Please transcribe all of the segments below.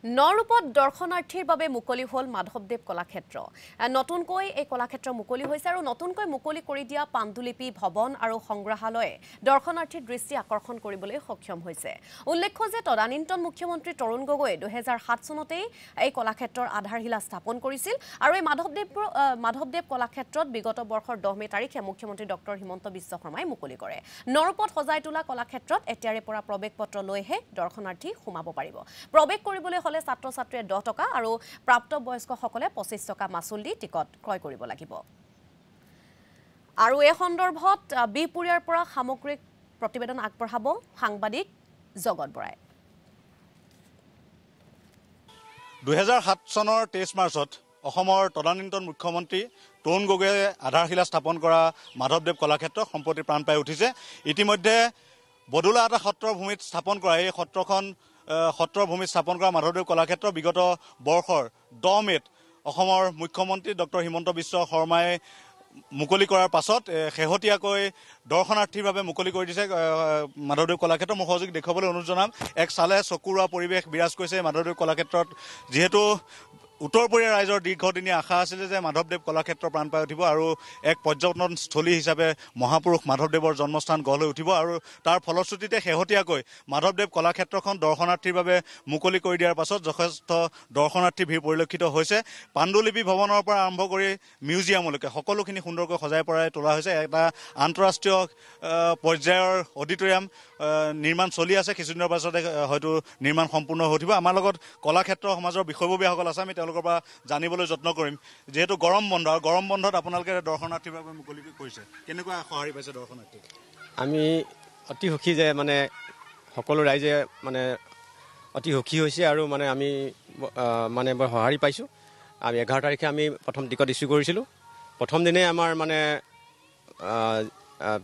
নৰূপত দৰ্শনাৰ্থীৰ বাবে মুকলি হ'ল মাধৱদেৱ কলাক্ষেত্ৰ নতুনকৈ এই কলাক্ষেত্ৰ মুকলি হৈছে আৰু নতুনকৈ মুকলি কৰি দিয়া পাণ্ডুলিপি ভৱন আৰু সংগ্ৰহালয়ে দৰ্শনাৰ্থীৰ দৃষ্টি আকৰ্ষণ কৰিবলৈ সক্ষম হৈছে উল্লেখ্য যে তদানীন্তন মুখ্যমন্ত্ৰী তৰুণ গগৈয়ে 2007 চনতেই এই কলাক্ষেত্ৰৰ আধাৰশিলা স্থাপন কৰিছিল আৰু এই মাধৱদেৱ কলাক্ষেত্ৰত বিগত বৰ্ষৰ 10 মে তাৰিখে মুখ্যমন্ত্ৰী ডক্টৰ হিমন্ত বিশ্ব শৰ্মাই মুকলি কৰে নৰূপত সজাই তোলা কলাক্ষেত্ৰত এতিয়াৰে পৰা প্ৰৱেশ পত্ৰ লৈহে দৰ্শনাৰ্থী সোমাব পাৰিব প্ৰৱেশ কৰিবলৈ হলে ছাত্ৰ ছাত্ৰীয়ে 10 টকা আৰু প্ৰাপ্তবয়স্কসকলে 25 টকা মাচুল দি টিকট ক্ৰয় কৰিব লাগিব আৰু এই সন্দৰ্ভত বিপুৰীয়াৰ পৰা সামগ্ৰিক প্ৰতিবেদন আগবঢ়াব সাংবাদিক জগত বৰাই 2007 চনৰ 23 মাৰ্চত অসমৰ তদানীন্তন মুখ্যমন্ত্ৰী তৰুণ গগৈয়ে আধাৰশিলা স্থাপন কৰা মাধৱদেৱ কলাক্ষেত্ৰ সম্প্ৰতি প্ৰাণ পাই উঠিছে ইতিমধ্যে বদুলা এটা সত্ৰৰ ভূমিত স্থাপন কৰা এই সত্ৰৰ ভূমিত স্থাপন কৰা মাধৱদেৱ কলাক্ষেত্ৰ বিগত বৰ্ষৰ 10 মেত অসমৰ মুখ্যমন্ত্ৰী ডক্টৰ হিমন্ত বিশ্ব শৰ্মাই মুকলি কৰাৰ পাছত শেহতীয়াকৈ দৰ্শনাৰ্থীৰ বাবে মুকলি কৰি দিছে মাধৱদেৱ কলাক্ষেত্ৰ মই সহযোগী দেখুৱাবলৈ অনুৰোধ জনাম এক চালে চকুৰোৱা পৰিৱেশ বিৰাজ কৰিছে মাধৱদেৱ কলাক্ষেত্ৰত যিহেতু উত্তৰপৰীয়া ৰাইজৰ দীৰ্ঘদিনীয়া আশা আছিল যে মাধৱদেৱ কলাক্ষেত্ৰ প্ৰাণ পাই উঠিব আৰু এক পৰ্যটনস্থলী হিচাপে মহাপুৰুষ মাধৱদেৱৰ জন্মস্থান গঢ় লৈ উঠিব আৰু তাৰ ফলশ্ৰুতিতে শেহতীয়াকৈ মাধৱদেৱ কলাক্ষেত্ৰখন দৰ্শনাৰ্থীৰ বাবে মুকলি কৰি দিয়াৰ পাছত যথেষ্ট দৰ্শনাৰ্থী ভিৰ পৰিলক্ষিত হৈছে পাণ্ডুলিপি ভৱনৰ পৰা আৰম্ভ কৰি মিউজিয়ামলৈকে সকলোখিনি সুন্দৰকৈ সজাই পৰাই তোলা হৈছে এটা আন্তঃৰাষ্ট্ৰীয় পৰ্যায়ৰ অডিটৰিয়াম নিৰ্মাণ চলি আছে কিছুদিনৰ পাছতে হয়তো নিৰ্মাণ সম্পূৰ্ণ হৈ উঠিব আমাৰ লগত কলাক্ষেত্ৰ সমাজৰ বিষয়ববীয়াসকল আছে আমি তেওঁলোকৰ পৰা জানিবলৈ যত্ন কৰিম যেহেতু গৰম বন্ধ আৰু গৰম বন্ধত আপোনালোকে দৰ্শনাৰ্থীৰ বাবে মুকলি কৰিছে কেনেকুৱা সঁহাৰি পাইছে দৰ্শনাৰ্থী আমি অতি সুখী যে মানে সকলো ৰাইজে মানে অতি সুখী হৈছে আৰু মানে আমি মানে বৰ সঁহাৰি পাইছোঁ আমি 11 তাৰিখে আমি প্ৰথম টিকট ইছ্যু কৰিছিলোঁ প্ৰথম দিনে আমাৰ মানে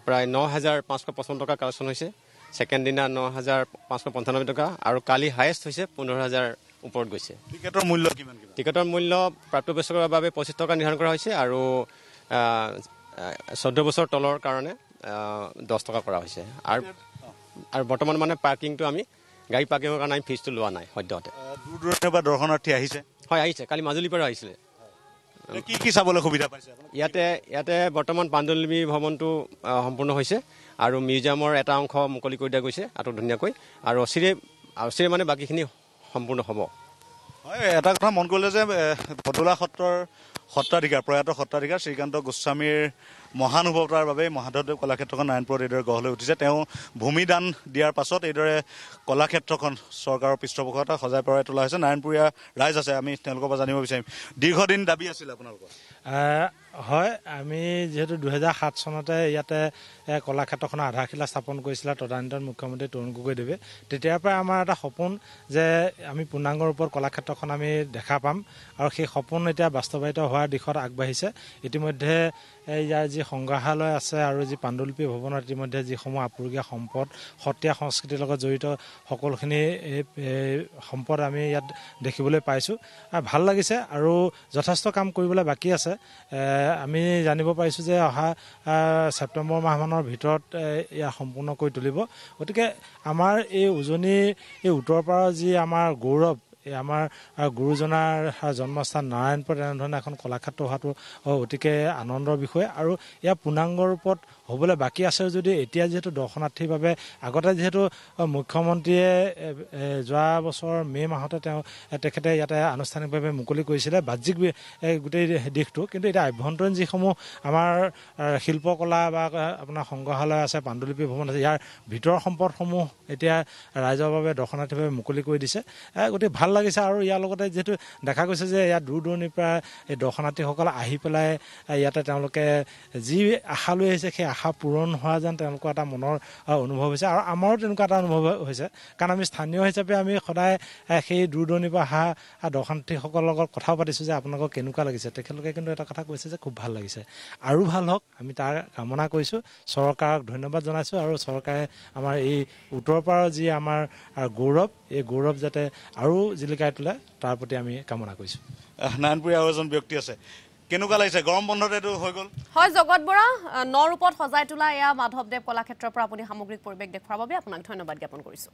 প্ৰায় 9,555 টকা কালেকশ্যন হৈছে ছেকেণ্ড দিনা 9,595 টকা আৰু কালি হায়েষ্ট হৈছে 15,000 ওপৰত গৈছে টিকেটৰ মূল্য কিমান টিকেটৰ মূল্য প্ৰাপ্তবয়স্কৰ বাবে 25 টকা নিৰ্ধাৰণ কৰা হৈছে আৰু 14 বছৰ তলৰ কাৰণে 10 টকা কৰা হৈছে আৰু বৰ্তমান মানে পাৰ্কিংটো আমি গাড়ী পাৰ্কিঙৰ কাৰণে আমি ফিজটো লোৱা নাই সদ্যহতে দূৰ দূৰণিৰ পৰা দৰ্শনাৰ্থী আহিছে হয় আহিছে কালি মাজুলীৰ পৰা আহিছিলে কি চাবলৈ সুবিধা পাইছে ইয়াতে বৰ্তমান পাণ্ডুলিপি ভৱনটো সম্পূৰ্ণ হৈছে আৰু মিউজিয়ামৰ এটা অংশ মুকলি কৰি দিয়া গৈছে আৰু ধুনীয়াকৈ আৰু অচিৰে মানে বাকীখিনি সম্পূৰ্ণ হ'ব হয় এটা কথা মন কৰিলে যে বদুলা সত্ৰাধিকাৰ প্ৰয়াত সত্ৰাধিকাৰ শ্ৰীকান্ত গোস্বামীৰ মহানুভৱতাৰ বাবে মাধৱদেৱ কলাক্ষেত্ৰখন নাৰায়ণপুৰত এইদৰে গঢ় লৈ উঠিছে তেওঁ ভূমিদান দিয়াৰ পাছত এইদৰে কলাক্ষেত্ৰখন চৰকাৰৰ পৃষ্ঠপোষকতা সজাই পৰাই তোলা হৈছে নাৰায়ণপুৰীয়া ৰাইজ আছে আমি তেওঁলোকৰ পৰা জানিব বিচাৰিম দীৰ্ঘদিন দাবী আছিল আপোনালোকৰ হয় আমি যেহেতু 2007 চনতে ইয়াতে কলাক্ষেত্ৰখনৰ আধাৰশিলা স্থাপন কৰিছিলে তদানীন্তন মুখ্যমন্ত্ৰী তৰুণ গগৈদেৱে তেতিয়াৰ পৰাই আমাৰ এটা সপোন যে আমি পূৰ্ণাংগ ৰূপত কলাক্ষেত্ৰখন আমি দেখা পাম আৰু সেই সপোন এতিয়া বাস্তৱায়িত হোৱাৰ দিশত আগবাঢ়িছে ইতিমধ্যে ইয়াৰ যি সংগ্ৰহালয় আছে আৰু যি পাণ্ডুলিপি ভৱনত ইতিমধ্যে যিসমূহ আপুৰুগীয়া সম্পদ সত্ৰীয়া সংস্কৃতিৰ লগত জড়িত সকলোখিনি সম্পদ আমি ইয়াত দেখিবলৈ পাইছোঁ ভাল লাগিছে আৰু যথেষ্ট কাম কৰিবলৈ বাকী আছে আমি জানিব পাৰিছোঁ যে অহা ছেপ্টেম্বৰ মাহমানৰ ভিতৰত ইয়াৰ সম্পূৰ্ণ কৰি তুলিব গতিকে আমাৰ এই উজনি এই উত্তৰ পাৰৰ যি আমাৰ গৌৰৱ আমাৰ গুৰুজনাৰ জন্মস্থান নাৰায়ণপুৰত এনেধৰণে এখন কলাক্ষেত্ৰ হোৱাটো অতিকে আনন্দৰ বিষয় আৰু ইয়াৰ পূৰ্ণাংগ ৰূপত হ'বলৈ বাকী আছে যদি এতিয়া যিহেতু দৰ্শনাৰ্থীৰ বাবে আগতে যিহেতু মুখ্যমন্ত্ৰীয়ে যোৱা বছৰ মে মাহতে তেখেতে ইয়াতে আনুষ্ঠানিকভাৱে মুকলি কৰিছিলে বাহ্যিক গোটেই দিশটো কিন্তু এতিয়া আভ্যন্তৰীণ যিসমূহ আমাৰ শিল্পকলা বা আপোনাৰ সংগ্ৰহালয় আছে পাণ্ডুলিপি ভৱন আছে ইয়াৰ ভিতৰৰ সম্পদসমূহ এতিয়া ৰাইজৰ বাবে দৰ্শনাৰ্থীৰ বাবে মুকলি কৰি দিছে গতিকে ভাল লাগিছে আৰু ইয়াৰ লগতে যিহেতু দেখা গৈছে যে ইয়াত দূৰ দূৰণিৰ পৰা এই দৰ্শনাৰ্থীসকলে আহি পেলাই ইয়াতে তেওঁলোকে যি আশা লৈ আহিছে সেই আশা পূৰণ হোৱা যেন তেওঁলোকৰ এটা মনৰ অনুভৱ হৈছে আৰু আমাৰো তেনেকুৱা এটা অনুভৱ হৈছে কাৰণ আমি স্থানীয় হিচাপে আমি সদায় সেই দূৰ দূৰণিৰ পৰা অহা দৰ্শনাৰ্থীসকলৰ লগত কথাও পাতিছোঁ যে আপোনালোকক কেনেকুৱা লাগিছে তেখেতলোকে কিন্তু এটা কথা কৈছে যে খুব ভাল লাগিছে আৰু ভাল হওক আমি তাৰ কামনা কৰিছোঁ চৰকাৰক ধন্যবাদ জনাইছোঁ আৰু চৰকাৰে আমাৰ এই উত্তৰ পাৰৰ যি আমাৰ গৌৰৱ এই গৌৰৱ যাতে আৰু জিলিকাই তোলে তাৰ প্ৰতি আমি কামনা কৰিছোঁ নাৰায়ণপুৰীয়া আৰু এজন ব্যক্তি আছে কেনেকুৱা লাগিছে গৰম বন্ধতেটো হৈ গ'ল হয় জগত বৰা নৰূপত সজাই তোলা এয়া মাধৱদেৱ কলাক্ষেত্ৰৰ পৰা আপুনি সামগ্ৰিক পৰিৱেশ দেখুৱাৰ বাবে আপোনাক ধন্যবাদ জ্ঞাপন কৰিছোঁ